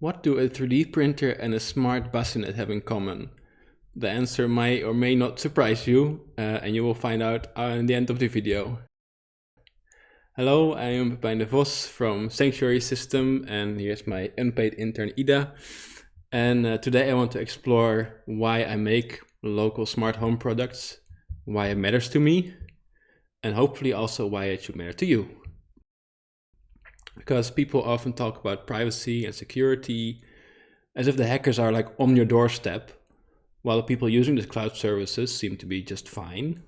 What do a 3D printer and a smart bassinet have in common? The answer may or may not surprise you, and you will find out in the end of the video. Hello, I am Pepijn de Vos from Sanctuary System, and here's my unpaid intern Ida. And today I want to explore why I make local smart home products, why it matters to me, and hopefully also why it should matter to you. Because people often talk about privacy and security as if the hackers are like on your doorstep, while the people using the cloud services seem to be just fine.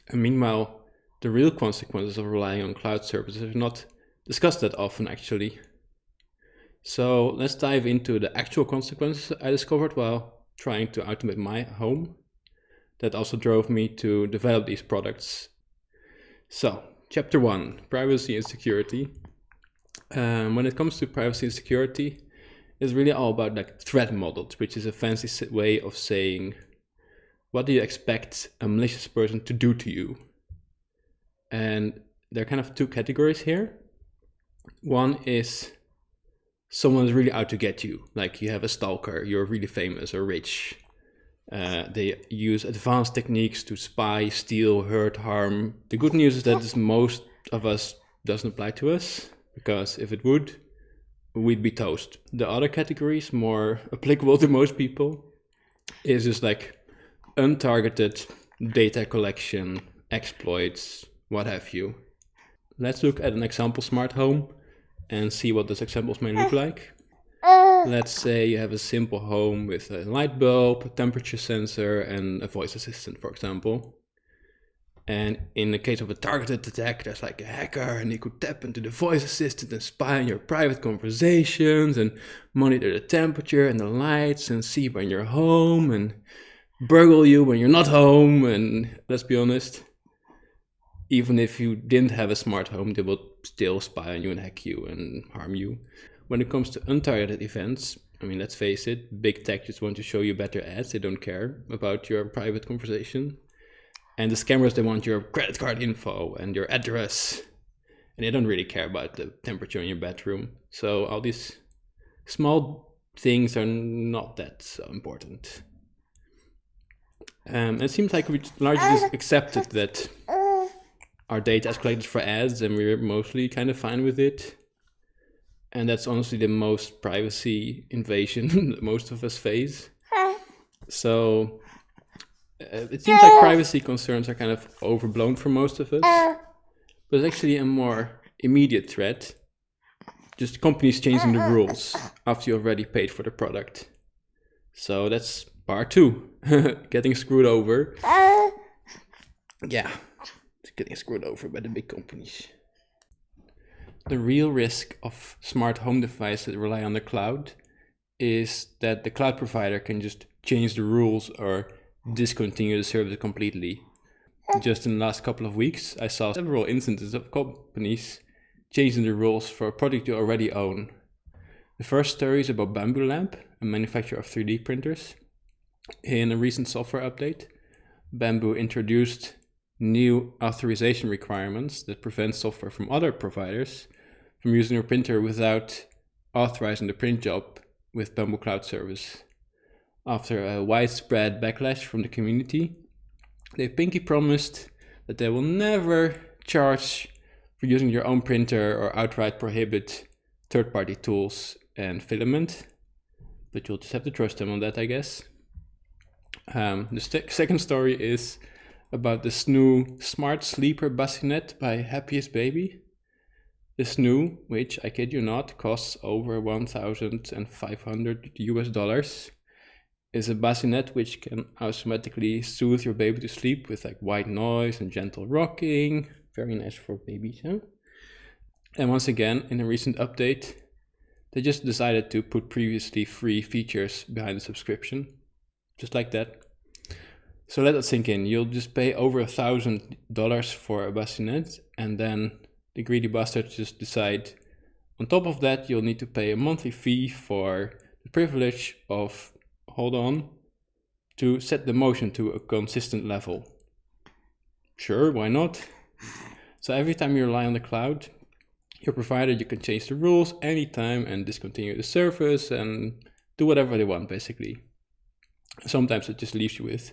And meanwhile, the real consequences of relying on cloud services are not discussed that often actually. So let's dive into the actual consequences I discovered while trying to automate my home. That also drove me to develop these products. So, chapter 1, privacy and security. When it comes to privacy and security, it's really all about like threat models, which is a fancy way of saying, what do you expect a malicious person to do to you? And there are kind of two categories here. One is someone is really out to get you, like you have a stalker, you're really famous or rich. They use advanced techniques to spy, steal, hurt, harm. The good news is that most of us doesn't apply to us, because if it would, we'd be toast. The other categories, more applicable to most people, is just like untargeted data collection, exploits, what have you. Let's look at an example smart home and see what those examples may look like. Let's say you have a simple home with a light bulb, a temperature sensor, and a voice assistant, for example. And in the case of a targeted attack, there's like a hacker and he could tap into the voice assistant and spy on your private conversations and monitor the temperature and the lights and see when you're home and burgle you when you're not home. And let's be honest, even if you didn't have a smart home, they will still spy on you and hack you and harm you. When it comes to untargeted events, I mean, let's face it, big tech just want to show you better ads. They don't care about your private conversation. And the scammers, they want your credit card info and your address. And they don't really care about the temperature in your bedroom. So all these small things are not that so important. It seems like we largely just accepted that our data is collected for ads and we're mostly kind of fine with it. And that's honestly the most privacy invasion that most of us face. So it seems like privacy concerns are kind of overblown for most of us, but it's actually a more immediate threat. Just companies changing the rules after you already paid for the product. So that's part 2, getting screwed over. Yeah, getting screwed over by the big companies. The real risk of smart home devices that rely on the cloud is that the cloud provider can just change the rules or discontinue the service completely. Just in the last couple of weeks, I saw several instances of companies changing the rules for a product you already own. The first story is about Bambu Lab, a manufacturer of 3D printers. In a recent software update, Bambu introduced new authorization requirements that prevent software from other providers from using your printer without authorizing the print job with Bambu Cloud Service. After a widespread backlash from the community, they pinky promised that they will never charge for using your own printer or outright prohibit third-party tools and filament, but you'll just have to trust them on that, I guess. The second story is about the Snoo Smart Sleeper Bassinet by Happiest Baby. The Snoo, which I kid you not, costs over $1,500 US, is a bassinet which can automatically soothe your baby to sleep with like white noise and gentle rocking. Very nice for babies, huh? And once again, in a recent update, they just decided to put previously free features behind the subscription, just like that. So let that sink in. You'll just pay over $1,000 for a bassinet, and then the greedy bastards just decide on top of that you'll need to pay a monthly fee for the privilege of, hold on, to set the motion to a consistent level. Sure, why not? So every time you rely on the cloud, your provider, you can change the rules anytime and discontinue the service and do whatever they want, basically. Sometimes it just leaves you with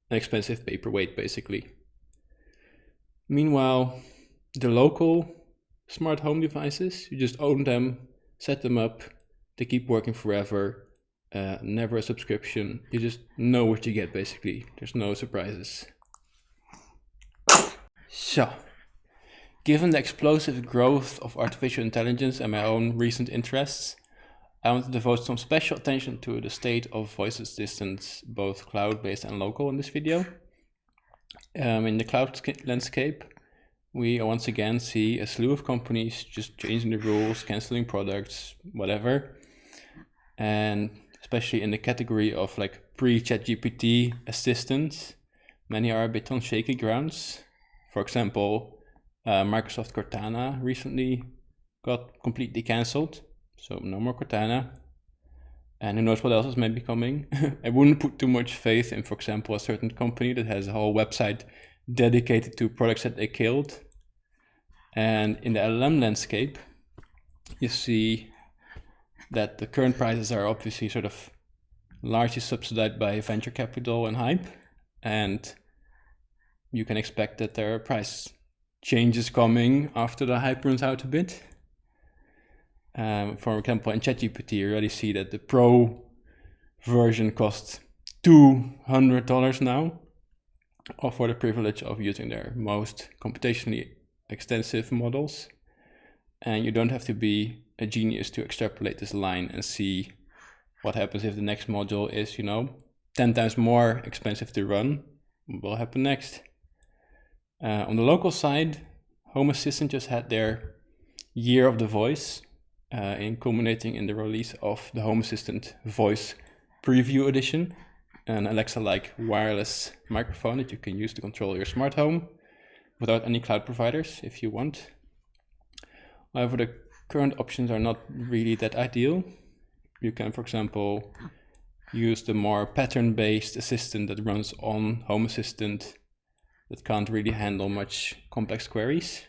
an expensive paperweight, basically. Meanwhile, the local smart home devices, you just own them, set them up, they keep working forever, never a subscription. You just know what you get, basically. There's no surprises. So, given the explosive growth of artificial intelligence and my own recent interests, I want to devote some special attention to the state of voice assistants, both cloud-based and local, in this video. In the cloud landscape, we once again see a slew of companies just changing the rules, canceling products, whatever. And especially in the category of like pre-ChatGPT assistants, many are a bit on shaky grounds. For example, Microsoft Cortana recently got completely cancelled, so no more Cortana. And who knows what else is maybe coming. I wouldn't put too much faith in, for example, a certain company that has a whole website dedicated to products that they killed. And in the LLM landscape, you see that the current prices are obviously sort of largely subsidized by venture capital and hype. And you can expect that there are price changes coming after the hype runs out a bit. For example, in ChatGPT, you already see that the Pro version costs $200 now, or for the privilege of using their most computationally extensive models. And you don't have to be a genius to extrapolate this line and see what happens if the next module is, 10 times more expensive to run. What will happen next? On the local side, Home Assistant just had their Year of the Voice, culminating in the release of the Home Assistant Voice Preview Edition, an Alexa-like wireless microphone that you can use to control your smart home without any cloud providers if you want. However, the current options are not really that ideal. You can, for example, use the more pattern-based assistant that runs on Home Assistant that can't really handle much complex queries.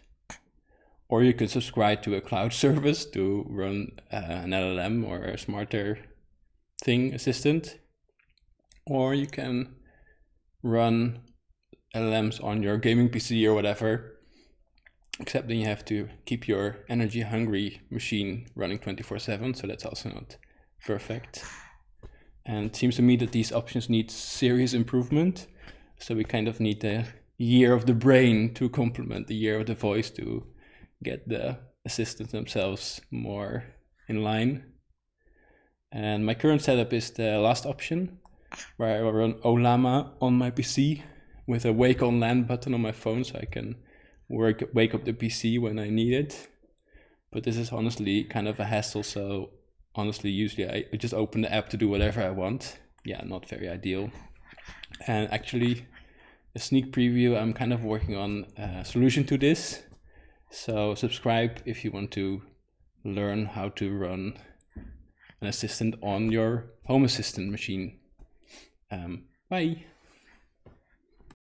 Or you can subscribe to a cloud service to run an LLM or a smarter thing assistant. Or you can run LLMs on your gaming PC or whatever, except then you have to keep your energy hungry machine running 24/7, so that's also not perfect. And it seems to me that these options need serious improvement. So we kind of need the Year of the Brain to complement the Year of the Voice to get the assistants themselves more in line. And my current setup is the last option, where I run Ollama on my PC with a wake on LAN button on my phone, so I can wake up the PC when I need it. But this is honestly kind of a hassle, so honestly, usually I just open the app to do whatever I want. Yeah, not very ideal. And actually, a sneak preview, I'm kind of working on a solution to this. So subscribe if you want to learn how to run an assistant on your Home Assistant machine. Bye.